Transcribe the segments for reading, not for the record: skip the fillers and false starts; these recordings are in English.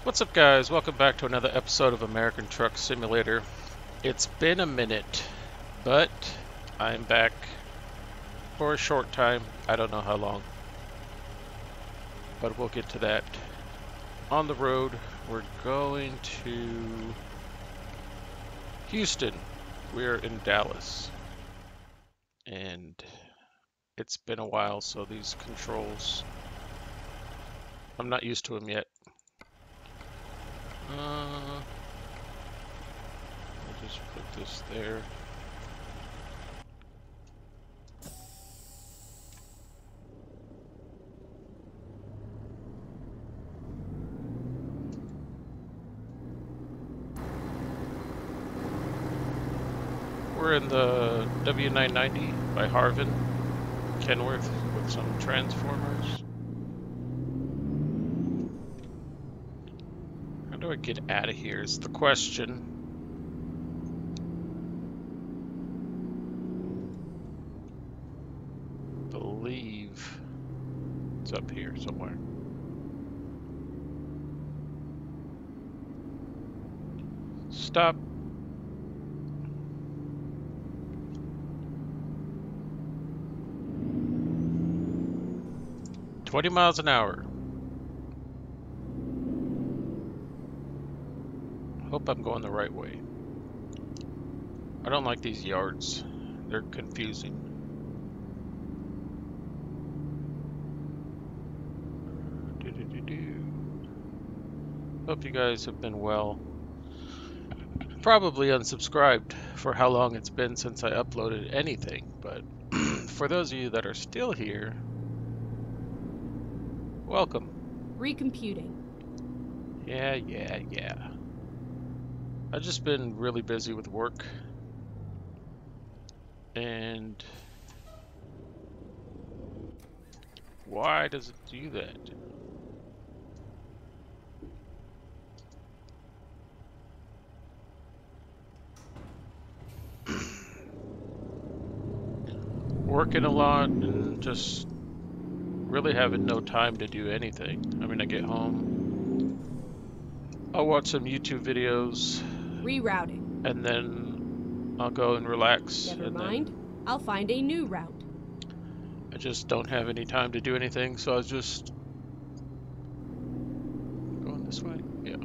What's up, guys? Welcome back to another episode of American Truck Simulator. It's been a minute, but I'm back for a short time. I don't know how long, but we'll get to that. On the road, we're going to Houston. We're in Dallas, and it's been a while, so these controls, I'm not used to them yet. I'll just put this there. We're in the W990 by Harvin, Kenworth, with some Transformers. How do I get out of here is the question. I believe it's up here somewhere. Stop. "20 miles an hour. Hope I'm going the right way. I don't like these yards. They're confusing. Hope you guys have been well. Probably unsubscribed for how long it's been since I uploaded anything, but for those of you that are still here, welcome. Recomputing. Yeah. I've just been really busy with work, and why does it do that? Working a lot and just really having no time to do anything. I mean, I get home, I'll watch some YouTube videos, Rerouting. and then I'll go and relax. Never mind. I'll find a new route. I just don't have any time to do anything, so I was just going this way. Yeah.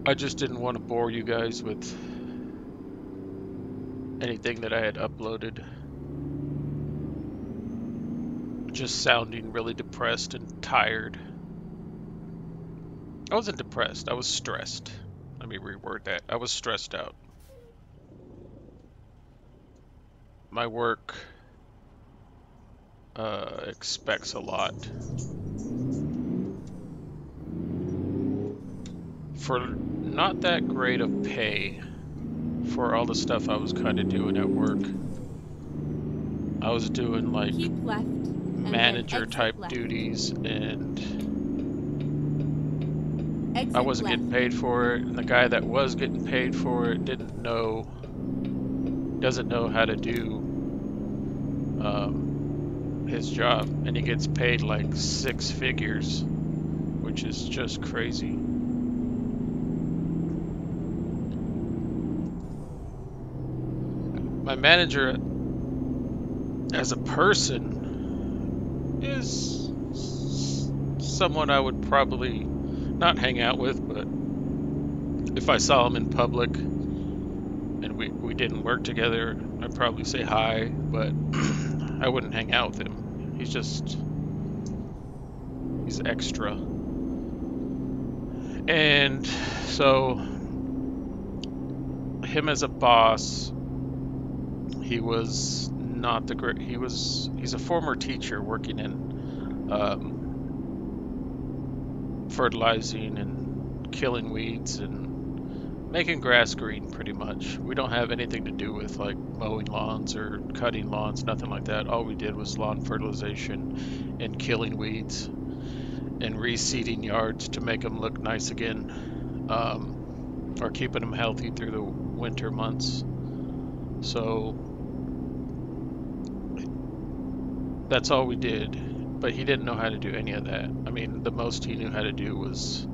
I just didn't want to bore you guys with anything that I had uploaded. Just sounding really depressed and tired. I wasn't depressed, I was stressed. Let me reword that. I was stressed out. My work expects a lot for not that great of pay for all the stuff I was kind of doing at work. I was doing like Keep left, manager type duties, and I wasn't getting paid for it, and the guy that was getting paid for it doesn't know how to do his job, and he gets paid like 6 figures, which is just crazy. My manager as a person is someone I would probably not hang out with, but if I saw him in public and we didn't work together, I'd probably say hi, but I wouldn't hang out with him. He's extra. And so him as a boss, he was not the great. He's a former teacher working in fertilizing and killing weeds and making grass green, pretty much. We don't have anything to do with like mowing lawns or cutting lawns, nothing like that. All we did was lawn fertilization and killing weeds and reseeding yards to make them look nice again, or keeping them healthy through the winter months. So that's all we did. but he didn't know how to do any of that. I mean, the most he knew how to do was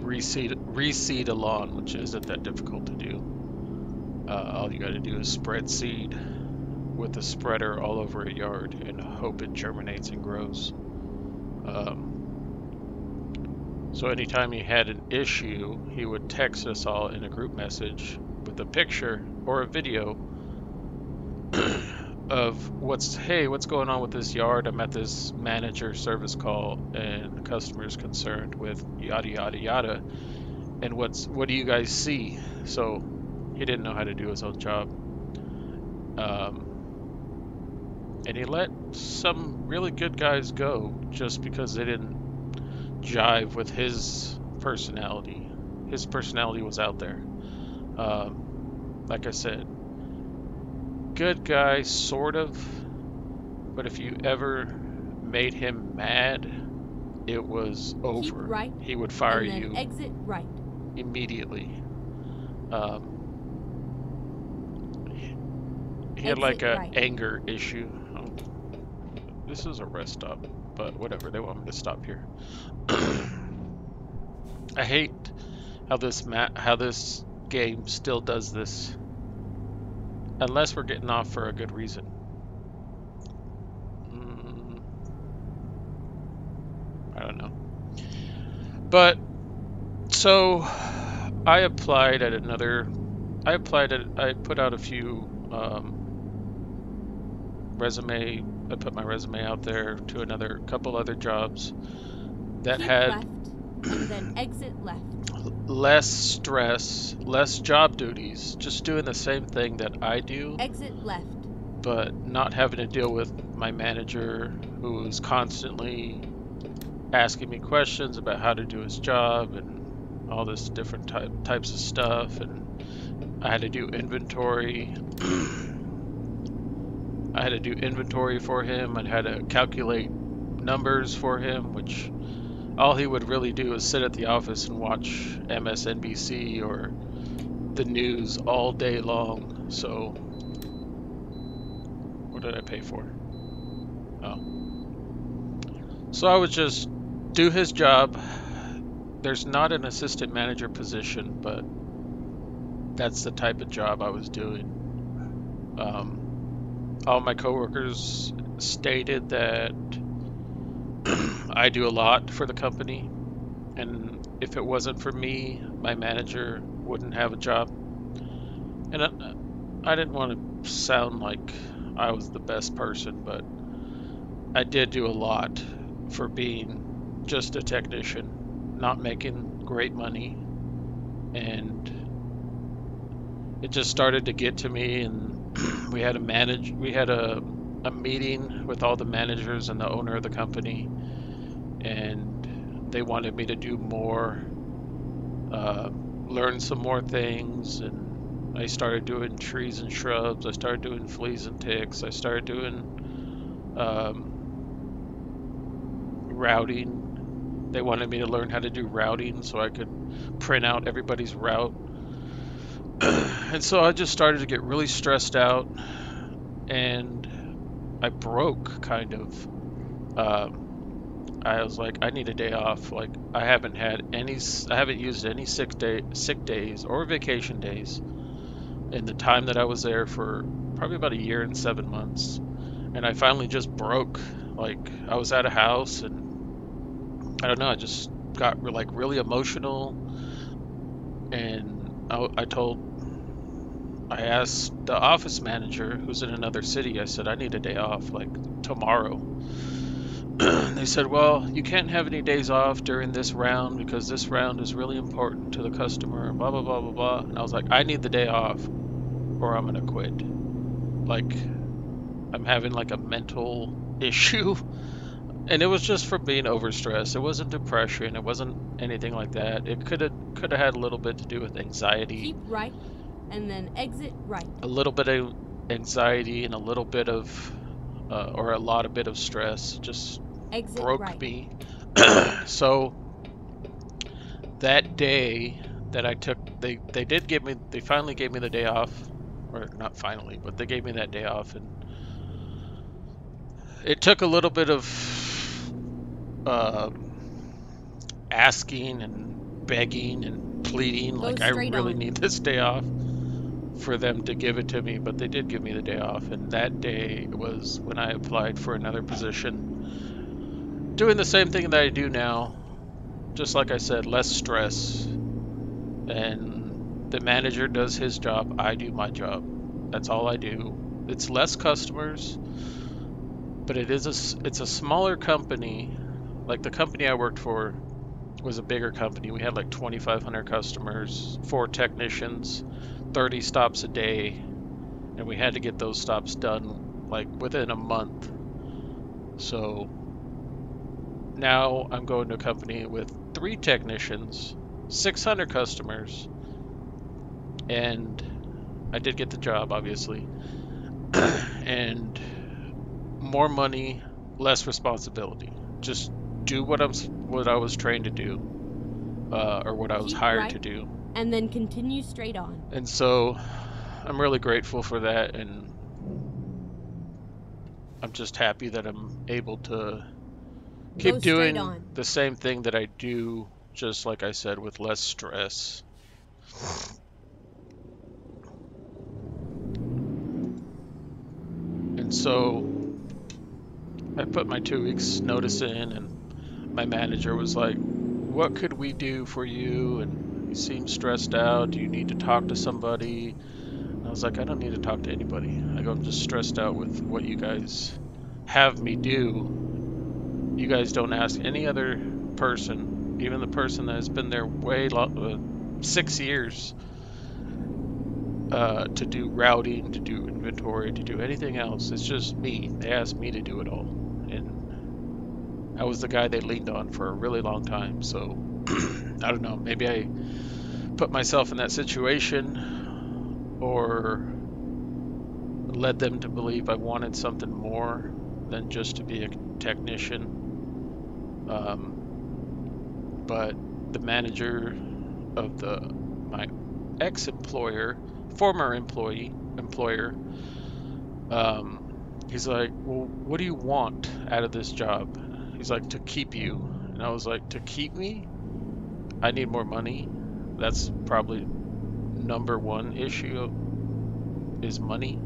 reseed a lawn, which isn't that difficult to do. All you got to do is spread seed with a spreader all over a yard and hope it germinates and grows. So anytime he had an issue, he would text us all in a group message with a picture or a video of what's going on with this yard. I'm at this manager service call and the customer is concerned with yada yada yada, and what do you guys see? So he didn't know how to do his own job, and he let some really good guys go just because they didn't jive with his personality. His personality was out there. Like I said, good guy, sort of, but if you ever made him mad, it was over. Keep right, he would fire and then you exit right. immediately. He had like a anger issue. This is a rest stop, but whatever, they want me to stop here. I hate how this game still does this, unless we're getting off for a good reason. I don't know. But so I put out a few I put my resume out there to another couple other jobs that Keep had left, and then exit left. less stress, less job duties, just doing the same thing that I do, Exit left. but not having to deal with my manager who was constantly asking me questions about how to do his job and all this different types of stuff, and I had to do inventory. I had to do inventory for him. I had to calculate numbers for him, which all he would really do is sit at the office and watch MSNBC or the news all day long. So what did I pay for? Oh. So I would just do his job. There's not an assistant manager position, but that's the type of job I was doing. All my coworkers stated that I do a lot for the company, and if it wasn't for me, my manager wouldn't have a job. And I didn't want to sound like I was the best person, but I did do a lot for being just a technician, not making great money, and it just started to get to me. And we had a meeting with all the managers and the owner of the company, and they wanted me to do more, learn some more things. And I started doing trees and shrubs, I started doing fleas and ticks, I started doing routing. They wanted me to learn how to do routing so I could print out everybody's route. And so I just started to get really stressed out, and I broke, kind of. I was like, I need a day off. Like, I haven't used any sick days or vacation days in the time that I was there for probably about a year and 7 months. And I finally just broke. Like, I was at a house, and I don't know, I just got like really emotional, and I asked the office manager who's in another city. I said, I need a day off, like tomorrow. They said, well, you can't have any days off during this round because this round is really important to the customer, blah, blah, blah, blah, blah. And I was like, I need the day off or I'm going to quit. Like, I'm having like a mental issue. And it was just from being overstressed. It wasn't depression. It wasn't anything like that. It could have had a little bit to do with anxiety. Keep right, and then exit right. A little bit of anxiety and a little bit of, or a lot of bit of stress just Exit broke right. me. So that day that I took, they finally gave me the day off, or not finally, but they gave me that day off, and It took a little bit of uh, asking and begging and pleading, Go like I straight really on. need this day off, for them to give it to me, but they did give me the day off, and that day was when I applied for another position, doing the same thing that I do now, just like I said, less stress, and the manager does his job, I do my job. That's all I do. It's less customers, but it's a smaller company. Like the company I worked for was a bigger company. We had like 2,500 customers, 4 technicians, 30 stops a day, and we had to get those stops done like within a month. So now I'm going to a company with 3 technicians, 600 customers, and I did get the job, obviously, and more money, less responsibility. Just do what I was trained to do, or what I was Keep hired to right, do. and then continue straight on. And so I'm really grateful for that, and I'm just happy that I'm able to Go keep straight doing on. the same thing that I do, just like I said, with less stress. And so I put my 2 weeks notice in, and my manager was like, "What could we do for you?" And you seem stressed out. Do you need to talk to somebody? And I was like, "I don't need to talk to anybody." I go, "I'm just stressed out with what you guys have me do. You guys don't ask any other person, even the person that has been there 6 years, to do routing, to do inventory, to do anything else. It's just me. They asked me to do it all." And I was the guy they leaned on for a really long time. So I don't know. Maybe I put myself in that situation, or led them to believe I wanted something more than just to be a technician. But the manager of my ex-employer, former employer, he's like, "Well, what do you want out of this job?" He's like, "To keep you." And I was like, "To keep me? I need more money." That's probably number one issue, is money.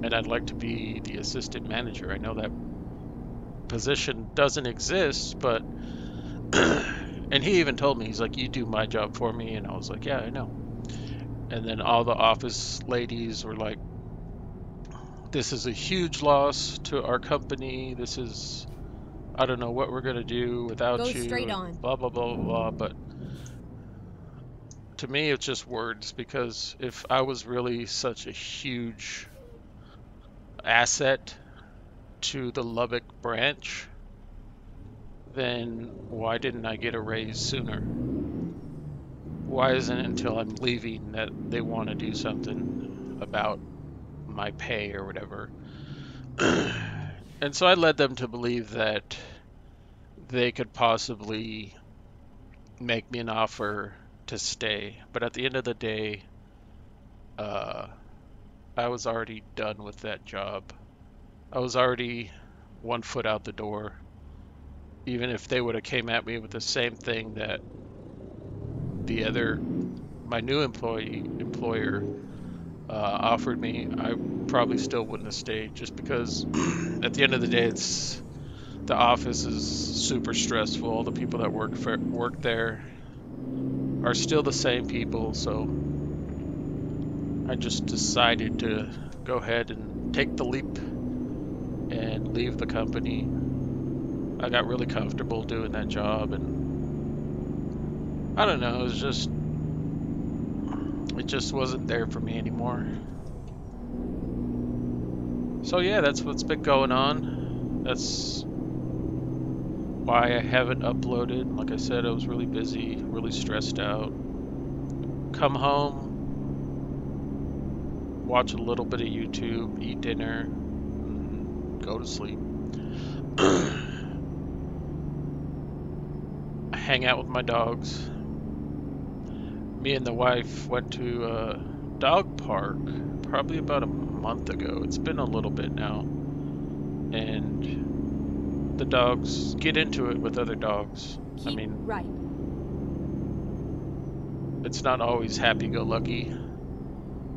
And I'd like to be the assistant manager. I know that position doesn't exist, but and he even told me, he's like, "You do my job for me." And I was like, "Yeah, I know." And then all the office ladies were like, "This is a huge loss to our company. This is, I don't know what we're gonna do Go without you," straight and on. blah blah blah blah blah. But to me, it's just words, because if I was really such a huge asset to the Lubbock branch, then why didn't I get a raise sooner? Why isn't it until I'm leaving that they want to do something about my pay or whatever? And so I led them to believe that they could possibly make me an offer to stay. But at the end of the day, uh, I was already done with that job. I was already 1 foot out the door. Even if they would have came at me with the same thing that my new employer offered me, I probably still wouldn't have stayed, just because at the end of the day, the office is super stressful. All the people that work there are still the same people, so I just decided to go ahead and take the leap and leave the company. I got really comfortable doing that job, and I don't know, it just wasn't there for me anymore. So yeah, that's what's been going on. That's why I haven't uploaded. Like I said, I was really busy, really stressed out. Come home, watch a little bit of YouTube, eat dinner, and go to sleep. Hang out with my dogs. Me and the wife went to a dog park probably about a month ago. It's been a little bit now. and the dogs get into it with other dogs. Keep right. It's not always happy-go-lucky.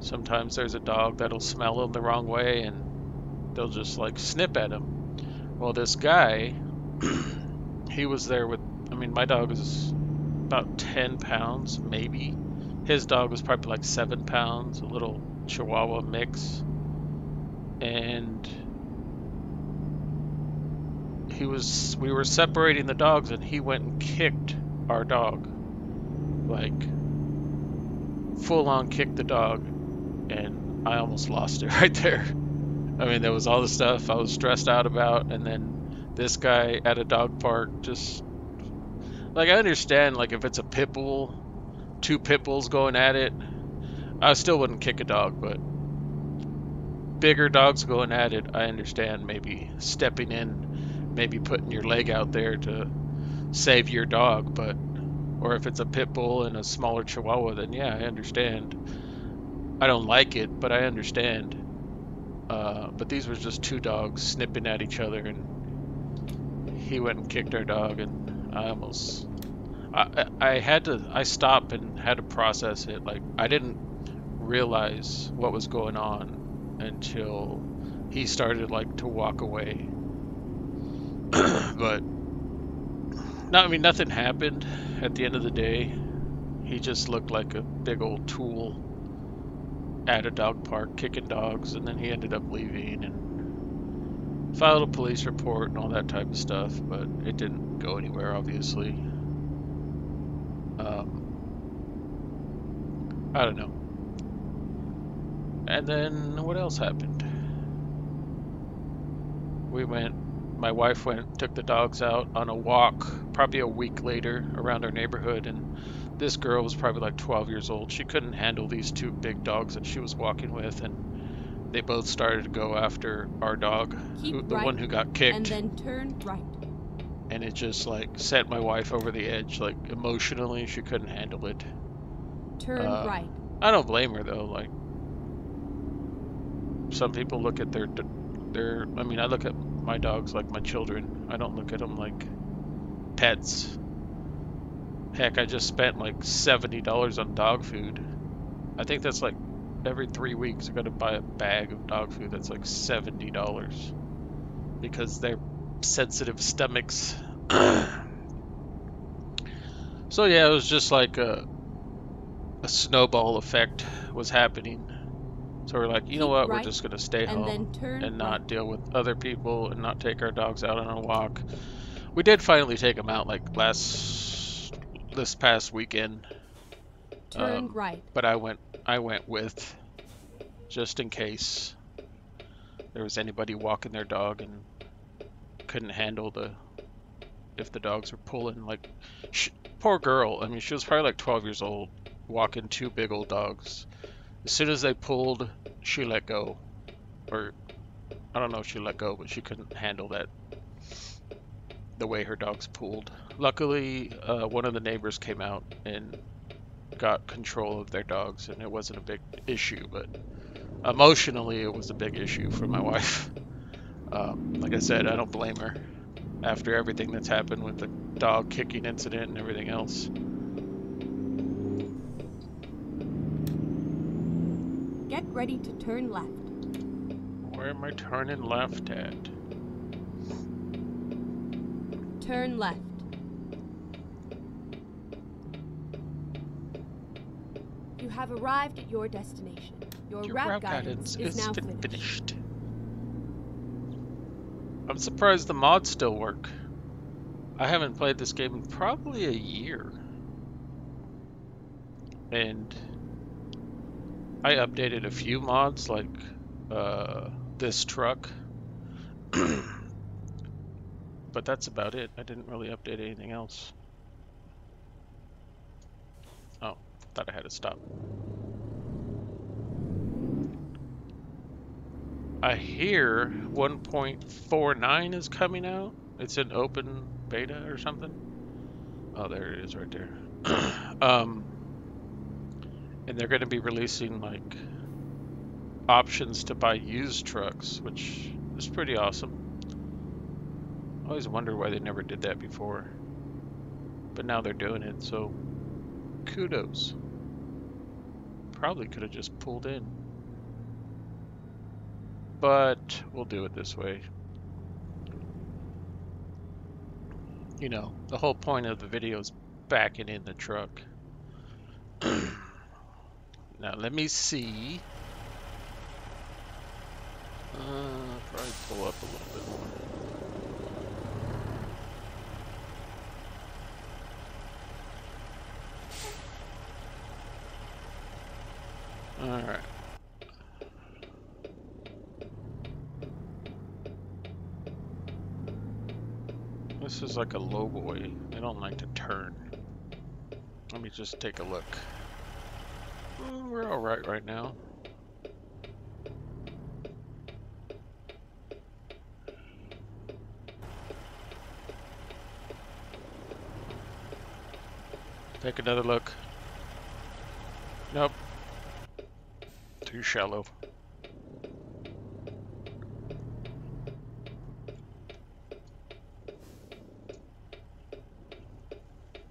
Sometimes there's a dog that'll smell them the wrong way and they'll just like snip at him. Well, this guy, he was there with, my dog is about 10 pounds, maybe. His dog was probably like 7 pounds, a little Chihuahua mix. And we were separating the dogs and he went and kicked our dog. Like, full on kicked the dog. And I almost lost it right there. There was all the stuff I was stressed out about, and then this guy at a dog park just, like, I understand, like, if it's a pit bull, 2 pit bulls going at it, I still wouldn't kick a dog, but bigger dogs going at it, I understand maybe stepping in, maybe putting your leg out there to save your dog, or if it's a pit bull and a smaller Chihuahua, then yeah, I understand. I don't like it, but I understand. But these were just 2 dogs snipping at each other, and he went and kicked our dog, and I stopped and had to process it. Like, I didn't realize what was going on until he started like to walk away. But no, nothing happened at the end of the day. He just looked like a big old tool at a dog park kicking dogs, and then he ended up leaving and filed a police report and all that type of stuff, but it didn't go anywhere, obviously. I don't know. And then what else happened? My wife took the dogs out on a walk probably a week later around our neighborhood, and this girl was probably like 12 years old. She couldn't handle these 2 big dogs that she was walking with, and they both started to go after our dog, the one who got kicked. And then turn right. And it just like sent my wife over the edge. Like, emotionally, she couldn't handle it. Turn right. I don't blame her though. Like, some people look at their I look at my dogs like my children. I don't look at them like pets. Heck, I just spent like $70 on dog food. I think that's like every 3 weeks I gotta buy a bag of dog food that's like $70 because they're sensitive stomachs. So yeah, it was just like a snowball effect was happening. So we're like, you know what, we're just gonna stay home and not deal with other people and not take our dogs out on a walk. We did finally take them out like this past weekend. Turn right. But I went with, just in case there was anybody walking their dog and couldn't handle if the dogs were pulling. Like, poor girl. She was probably like 12 years old, walking 2 big old dogs. As soon as they pulled, she let go. Or, I don't know if she let go, but she couldn't handle that, the way her dogs pulled. Luckily, one of the neighbors came out and got control of their dogs, and it wasn't a big issue, but emotionally it was a big issue for my wife. Like I said, I don't blame her after everything that's happened with the dog kicking incident and everything else. Get ready to turn left. Where am I turning left at? Turn left. You have arrived at your destination. Your route guidance is now finished. I'm surprised the mods still work. I haven't played this game in probably a year. And I updated a few mods, like this truck. But that's about it. I didn't really update anything else. Oh, thought I had to stop. I hear 1.49 is coming out. It's in open beta or something. Oh, there it is right there. And they're going to be releasing like options to buy used trucks, which is pretty awesome. I always wondered why they never did that before. But now they're doing it, so kudos. Probably could have just pulled in. But we'll do it this way. You know, the whole point of the video is backing in the truck. Now let me see. Probably pull up a little bit more. Alright. This is like a low boy. They don't like to turn. Let me just take a look. We're alright right now. Take another look. Nope. Too shallow.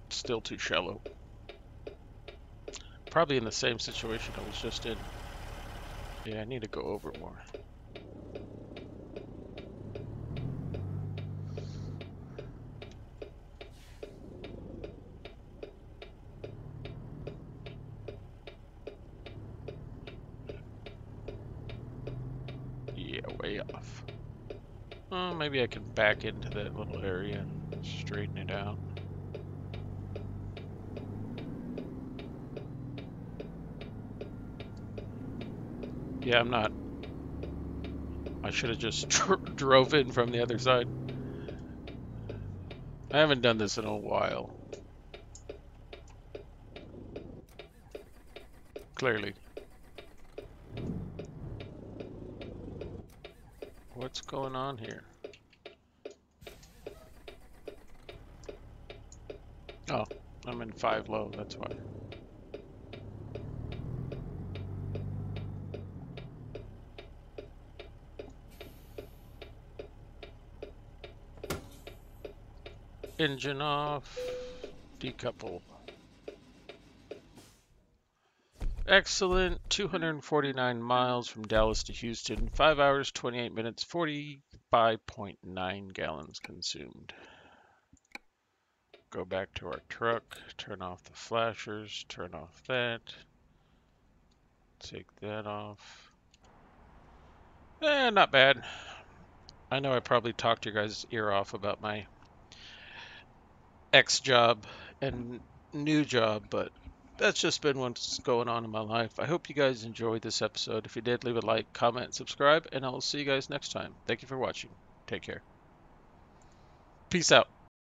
Still too shallow. Probably in the same situation I was just in. Yeah, I need to go over more. Yeah, way off. Oh, maybe I can back into that little area and straighten it out. Yeah, I'm not. I should have just drove in from the other side. I haven't done this in a while. Clearly. What's going on here? Oh, I'm in 5 low, that's why. Engine off, decouple. Excellent. 249 miles from Dallas to Houston. 5 hours, 28 minutes, 45.9 gallons consumed. Go back to our truck, turn off the flashers, turn off that. Take that off. Not bad. I know I probably talked your guys' ear off about my ex job and new job, but that's just been what's going on in my life. I hope you guys enjoyed this episode. If you did, leave a like, comment, subscribe, and I'll see you guys next time. Thank you for watching. Take care. Peace out.